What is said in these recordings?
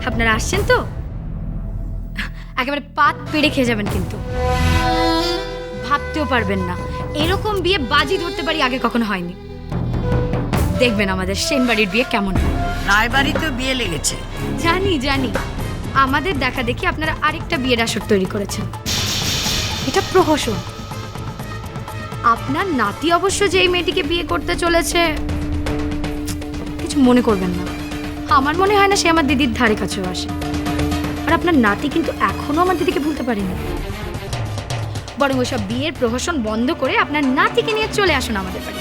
আপনারা আসছেন তো একেবারে পাত পেড়ে খেয়ে যাবেন, কিন্তু ভাবতেও পারবেন না এরকম বিয়ে বাজি ধরতে পারি আগে কখনো হয়নি। দেখবেন আমাদের সেনবাড়ির বিয়ে কেমন হয়। রায়বাড়ি তো বিয়ে লেগেছে। জানি জানি, আমাদের দেখা দেখি আপনারা আরেকটা বিয়ের আসর তৈরি করেছেন। এটা প্রহসন। আপনার নাতি অবশ্য যে এই মেয়েটিকে বিয়ে করতে চলেছে, কিছু মনে করবেন না, আমার মনে হয় না সে আমার দিদির ধারে কাছেও আসে। আর আপনার নাতি কিন্তু এখনো আমার দিদিকে ভুলতে পারেনি। বরং ওইসব বিয়ের প্রহসন বন্ধ করে আপনার নাতিকে নিয়ে চলে আসুন আমাদের বাড়ি।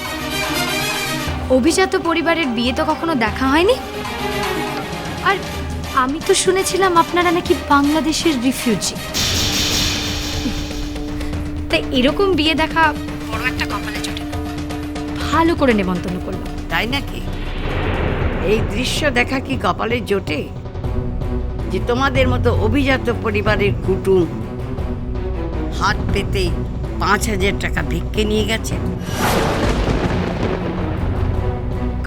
অভিজাত পরিবারের বিয়ে তো কখনো দেখা হয়নি। আর আমি তো শুনেছিলাম আপনারা নাকি বাংলাদেশের রিফিউজি। তাই এরকম বিয়ে দেখা বড় একটা কপালে জোটে না। ভালো করে নেমন্তন্ন করলাম। তাই নাকি? এই দৃশ্য দেখা কি কপালে জোটে যে তোমাদের মতো অভিজাত পরিবারের কুটুম হাত পেতে 5,000 টাকা ভিক্ষে নিয়ে গেছে?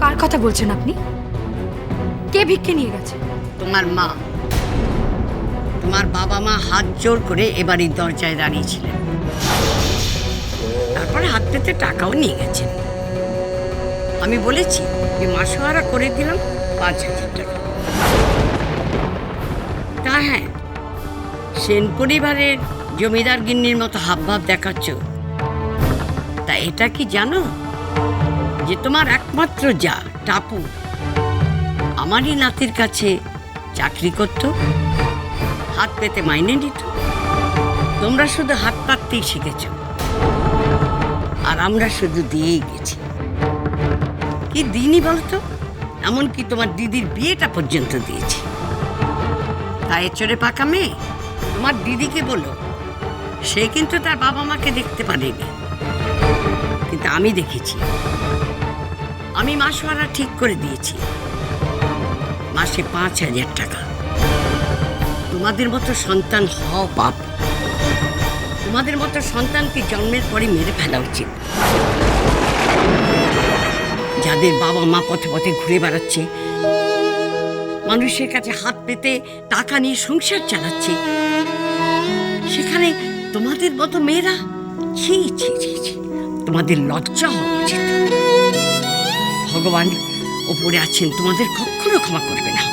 কার কথা বলছেন আপনি? কে ভিক্ষে নিয়ে গেছে? তোমার মা। তোমার বাবা মা হাত জোর করে এবারই দরজায় দাঁড়িয়েছিলেন, তারপরে হাত পেতে টাকাও নিয়ে গেছেন। আমি বলেছি যে মাসোহারা করে দিলাম 5,000 টাকা। তা হ্যাঁ, সেন পরিবারের জমিদার গিন্নির মতো হাবভাব দেখাচ্ছ, তা এটা কি জানো যে তোমার একমাত্র যা টাপু আমারই নাতির কাছে চাকরি করত, হাত পেতে মাইনে নিত? তোমরা শুধু হাত পাততেই শিখেছ, আর আমরা শুধু দিয়েই গেছি। কি দিনই বলতো, এমনকি তোমার দিদির বিয়েটা পর্যন্ত দিয়েছি। তাই চড়ে পাকা মেয়ে, তোমার দিদিকে বলো সে কিন্তু তার বাবা মাকে দেখতে পারেনি, কিন্তু আমি দেখেছি। আমি মাসোয়ারা ঠিক করে দিয়েছি, মাসে 5,000 টাকা। তোমাদের মতো সন্তান হওয়া পাপ। তোমাদের মতো সন্তানকে জন্মের পরে মেরে ফেলা উচিত। যাদের বাবা মা পথে পথে ঘুরে বেড়াচ্ছে, মানুষের কাছে হাত পেতে টাকা নিয়ে সংসার চালাচ্ছে, সেখানে তোমাদের মতো মেয়েরা, ছি ছি ছি ছি, তোমাদের লজ্জা হওয়া উচিত। ভগবান ওপরে আছেন, তোমাদের কখনো ক্ষমা করবে না,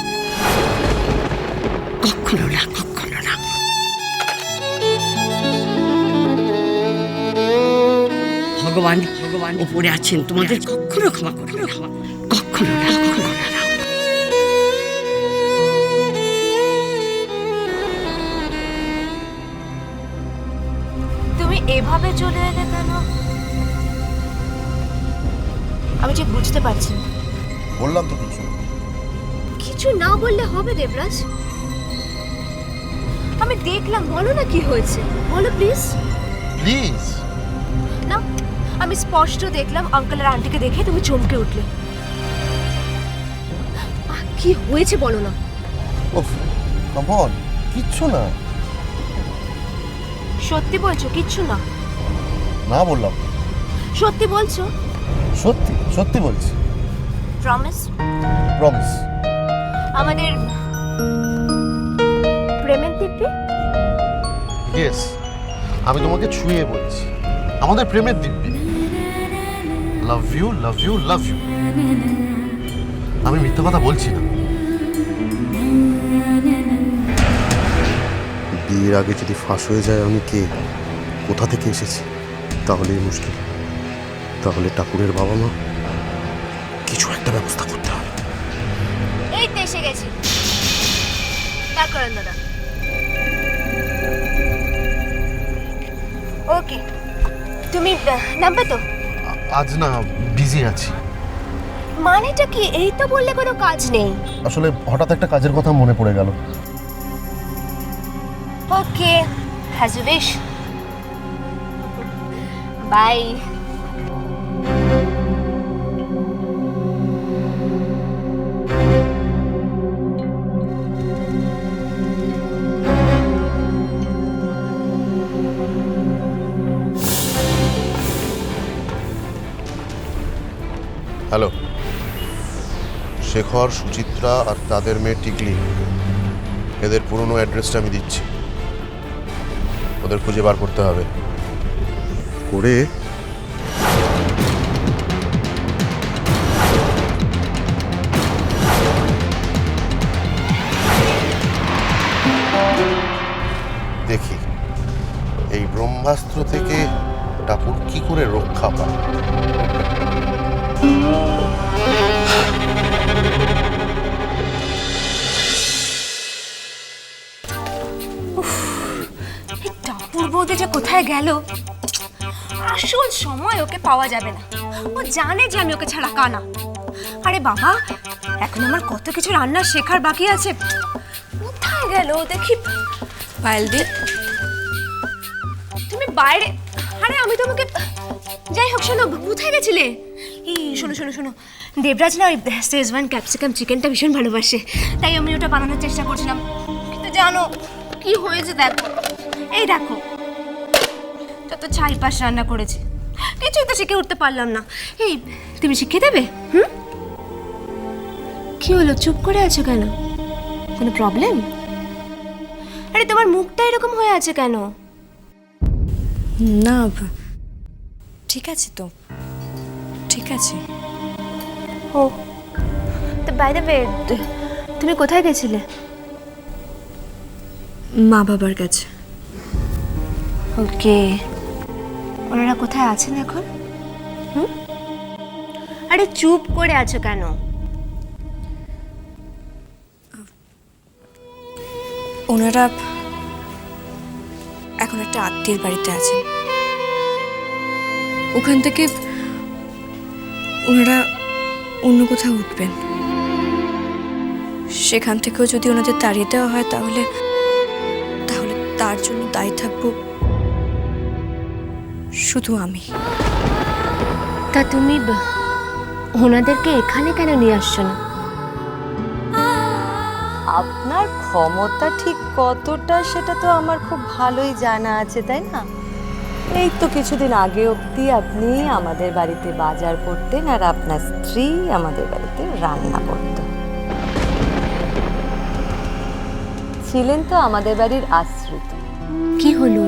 কখনো না, কখনো না। ভগবান ভগবান ওপরে আছেন, তোমাদের কখনো ক্ষমা করবে না, কখনো না, কখনো না। তুমি এভাবে চলে এলে কেন? আমি ঠিক বুঝতে পারছি না। বললাম তো কিছু। কিছু না বললে হবে দেবরাজ? আমি দেখলাম, বলো না কি হয়েছে, বলো প্লিজ। প্লিজ। না, আমি স্পষ্ট দেখলাম আঙ্কেল আর আন্টিকে দেখে তুমি চমকে উঠলে। কি হয়েছে বলো না। ওফ, কাম অন, কিচ্ছু না। সত্যি বলছো? কিচ্ছু না? না বললাম। সত্যি বলছো? সত্যি সত্যি বলছি। প্রমিস? প্রমিস। আমাদের প্রেমের দিব্যি? ইয়েস, আমি তোমাকে ছুঁয়ে বলছি, আমাদের প্রেমের দিব্যি। Love you, love you, love you. আমি মিথ্যা কথা বলছি না। বিয়ের আগে যদি ফাঁস হয়ে যায় আমি কে, কোথা থেকে এসেছি, তাহলেই মুশকিল। তাহলে টাকুরের বাবা মা, কিছু একটা ব্যবস্থা করতে হবে। এই তো এসে গেছি। তা করেন দাদা। ওকে, তুমি নামবে তো? আজ না, বিজি আছি। মানেটা কি? এই তো বললে কোনো কাজ নেই। আসলে হঠাৎ একটা কাজের কথা মনে পড়ে গেল। Okay, as you wish. Bye. Hello, Shekhar, Suchitra আর তাদের মেয়ে টিকলি এদের পুরনো অ্যাড্রেসটা আমি দিচ্ছি, ওদের খুঁজে বার করতে হবে। করে দেখি এই ব্রহ্মাস্ত্র থেকে টাপুর কি করে রক্ষা পায়। টাপুর বৌদি যে কোথায় গেল, আসল সময় ওকে পাওয়া যাবে না। ও জানে যে আমি ওকে ছাড়া কানা। আরে বাবা, এখন আমার কত কিছু রান্না শেখার বাকি আছে। কোথায় গেল দেখি। পায়েল দি, তুমি বাইরে? আরে আমি তোমাকে, যাই হোক শোনো, কোথায় গেছিলে? এই শোনো শোনো শোনো, দেবরাজ না ওই শেজওয়ান ক্যাপসিকাম চিকেনটা ভীষণ ভালোবাসে, তাই আমি ওটা বানানোর চেষ্টা করছিলাম। কিন্তু জানো কি হয়েছে দেখো, এই দেখো যত ছাই পাশ রান্না করেছি, কিছুই তো শিখে উঠতে পারলাম না। এই তুমি শিখিয়ে দেবে? কি হলো, চুপ করে আছো কেন? কোনো প্রবলেম? আরে তোমার মুখটা এরকম হয়ে আছে কেন? না ঠিক আছে তো, ঠিক আছে। ও তো বাই দ্য ওয়ে, তুমি কোথায় গেছিলে? মা বাবার কাছে। ওকে, ওনারা কোথায় আছেন এখন? আরে চুপ করে আছো কেন? ওনারা এখন একটা আত্মীয়ের বাড়িতে আছেন। ওখান থেকে ওনারা অন্য কোথাও উঠবেন। সেখান থেকেও যদি ওনাদের তাড়িয়ে দেওয়া হয় তাহলে তাহলে তার জন্য দায়ী থাকবো শুধু আমি। তা তুমি ওনাদেরকে এখানে কেন নিয়ে আসছো না? আপনার ক্ষমতা ঠিক কতটা সেটা তো আমার খুব ভালোই জানা আছে, তাই না? এই তো কিছুদিন আগে অবধি আপনি আমাদের বাড়িতে বাজার করতেন আর আপনার স্ত্রী আমাদের বাড়িতে রান্না করত। ছিলেন তো আমাদের বাড়ির আশ্রিত। কি হলো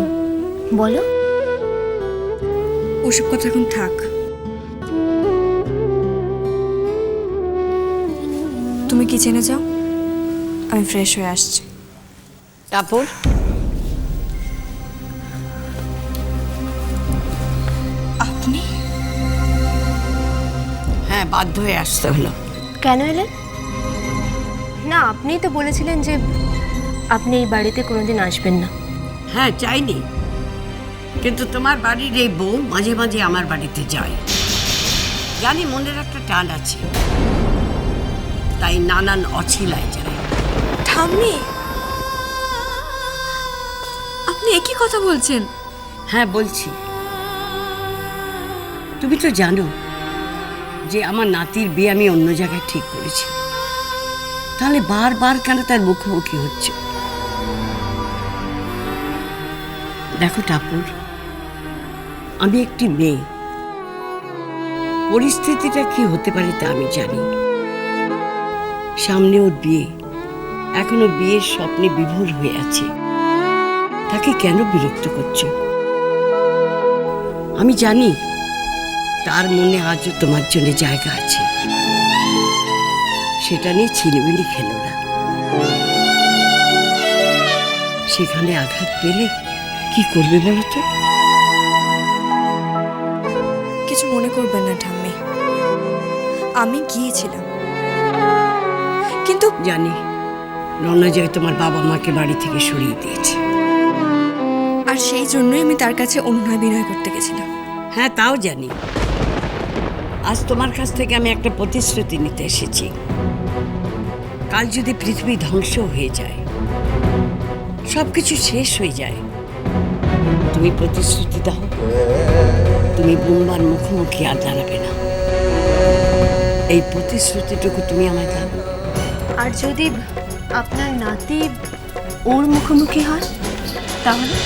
বলো? ওসব কথা এখন থাক। তুমি কিচেনে যাও, আমি ফ্রেশ হয়ে আসছি। টাপুর, আপনি? হ্যাঁ, বাধ্য হয়ে আসতে হলো। কেন এলেন? না, আপনিই তো বলেছিলেন যে আপনি এই বাড়িতে কোনোদিন আসবেন না। হ্যাঁ, চাইনি, কিন্তু তোমার বাড়ির এই বউ মাঝে মাঝে আমার বাড়িতে যায়। জানি মনের একটা টান আছে, তাই নানান অছিলায় যায়। ঠাম্মি, আপনি একই কথা বলছেন? হ্যাঁ বলছি। তুমি তো জানো যে আমার নাতির বিয়ে আমি অন্য জায়গায় ঠিক করেছি, তাহলে বারবার কেন তার মুখোমুখি হচ্ছে? দেখো টাপুর, আমি একটি মেয়ে, পরিস্থিতিটা কি হতে পারে তা আমি জানি। সামনে ওর বিয়ে, এখনো বিয়ের স্বপ্নে বিভোর হয়ে আছে। তাকে কেন বিরক্ত করছো? আমি জানি তার মনে আজও তোমার জন্য জায়গা আছে। সেটা নিয়ে ছিনিমিনি খেলো না। সেখানে আঘাত পেলে কি করবে বলো তো? কিছু মনে করবেন না ঠাম্মি, আমি গিয়েছিলাম, কিন্তু জানি রণজয় তোমার বাবা মাকে বাড়ি থেকে সরিয়ে দিয়েছে। আর সেই জন্যই আমি তার কাছে অনুনয় বিনয় করতে গেছিলাম। হ্যাঁ, তাও জানি। আজ তোমার কাছ থেকে আমি একটা প্রতিশ্রুতি নিতে এসেছি। কাল যদি পৃথিবী ধ্বংস হয়ে যায়, সবকিছু শেষ হয়ে যায়, তুমি প্রতিশ্রুতি দাও তুমি বুম্বার মুখোমুখি আর দাঁড়াবে না। এই প্রতিশ্রুতিটুকু তুমি আমায় দাও। আর যদি আপনার নাতি ওর মুখোমুখি হয় তাহলে?